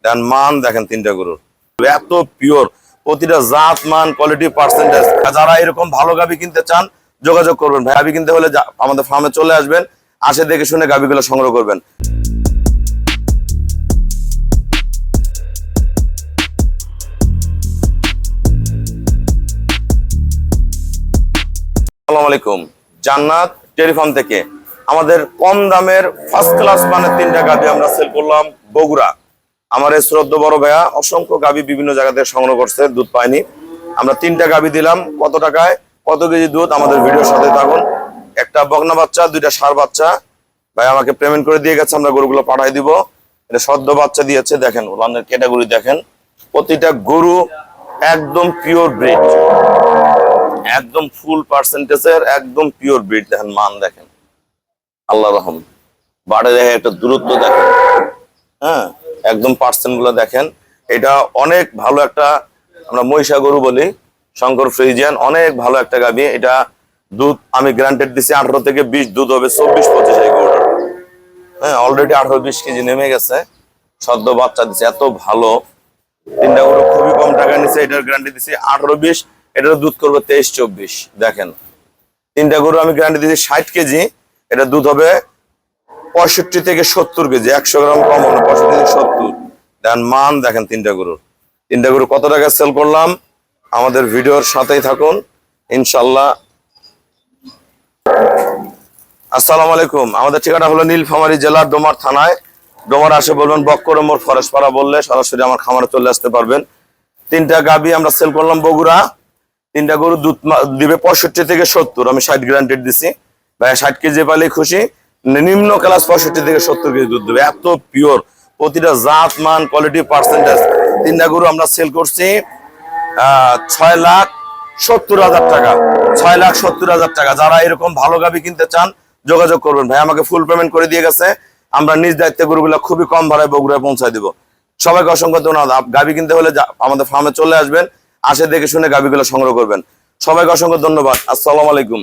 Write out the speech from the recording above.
দেন মান দেখেন তিনটা গরুর এত পিওর, প্রতিটা জাত মান কোয়ালিটি পার্সেন্টেজ। যারা এরকম ভালো গাভী কিনতে চান যোগাযোগ করবেন ভাই। গাভী কিনতে হলে আমাদের ফার্মে চলে আসবেন, আসে দেখে শুনে গাভীগুলো সংগ্রহ করবেন। আসসালামু আলাইকুম, জান্নাত ডেয়ারি ফার্ম থেকে আমাদের কম দামের ফার্স্ট ক্লাস মানের তিনটা গাভী আমরা সেল করলাম বগুড়া। আমার এই শ্রদ্ধা বড় ভাইয়া অসংখ্য গাভী বিভিন্ন জায়গা থেকে সংগ্রহ করছে, দুধ পায়নি। আমরা তিনটা গাভী দিলাম, কত টাকায় কত কেজি দুধ আমাদের ভিডিওর সাথে থাকুন। একটা বকনা বাচ্চা, দুইটা ষাঁড় বাচ্চা ভাই আমাকে পেমেন্ট করে দিয়ে গেছে, আমরা গরুগুলো পাঠাই দিব। এটা সদ্য বাচ্চা দিয়েছে, দেখেন ওলানের ক্যাটাগরি দেখেন, প্রতিটা গরু একদম পিওর ব্রিড, একদম ফুল পার্সেন্টেজের একদম পিওর ব্রিড। দেখেন মান দেখেন, আল্লাহ রহম, বাড়ে দেখে একটা দূরত্ব দেখেন, হ্যাঁ একদম পার্সেন্ট গুলো দেখেন। এটা অনেক ভালো একটা, আমরা মহিষা গরু বলি, শঙ্কর ফ্রিজিয়ান, অনেক ভালো একটা গাভী। এটা দুধ আমি গ্যারান্টেড দিচ্ছি 18 থেকে 20 দুধ হবে, 24-25 এই গরুটা। হ্যাঁ অলরেডি 18-20 কেজি নেমে গেছে, সদ্য বাচ্চা দিচ্ছে, এত ভালো। তিনটা গরু খুবই কম টাকা নিচ্ছে, এটার গ্যারান্টি দিচ্ছি 18-20, এটার দুধ করবে 23-24। দেখেন তিনটা গরু আমি গ্যারান্টি দিচ্ছি 60 কেজি, এটা দুধ হবে 65 থেকে 70 কেজি, 100 গ্রাম কম হবে, 65 থেকে 70। দেখেন মান দেখেন তিনটা গরু কত টাকা সেল করলাম, আমাদের ভিডিওর সাথেই থাকুন ইনশাল্লাহ। আসসালামু আলাইকুম, আমাদের ঠিকানা হলো নীলফামারী জেলার ডোমার থানায়। ডোমার আসে বলবেন বক্কর মোড় ফরেস্ট পাড়া বললে সরাসরি আমার খামারে চলে আসতে পারবেন। তিনটা গাভী আমরা সেল করলাম বগুড়া। তিনটা গরু দুধ দিবে 65 থেকে 70, আমি 60 গ্যারান্টেড দিচ্ছি ভাই। 60 কেজি পাইলেই খুশি, নিম্ন ক্লাস 65 থেকে 70 কেজি দুধ দেবে, এত পিওর, প্রতিটা জাত মান কোয়ালিটি পার্সেন্টেজ। তিনটা গরু আমরা সেল করছি 6,70,000 টাকা, 6,70,000 টাকা। যারা এরকম ভালো গাভী কিনতে চান যোগাযোগ করবেন ভাই। আমাকে ফুল পেমেন্ট করে দিয়ে গেছে, আমরা নিজ দায়িত্বে গরুগুলা খুবই কম ভাড়ায় বগুড়ায় পৌঁছায় দিব। সবাইকে অসংখ্য ধন্যবাদ। গাভী কিনতে হলে আমাদের ফার্মে চলে আসবেন, আসে দেখে শুনে গাভীগুলো সংগ্রহ করবেন। সবাইকে অসংখ্য ধন্যবাদ। আসসালামু আলাইকুম।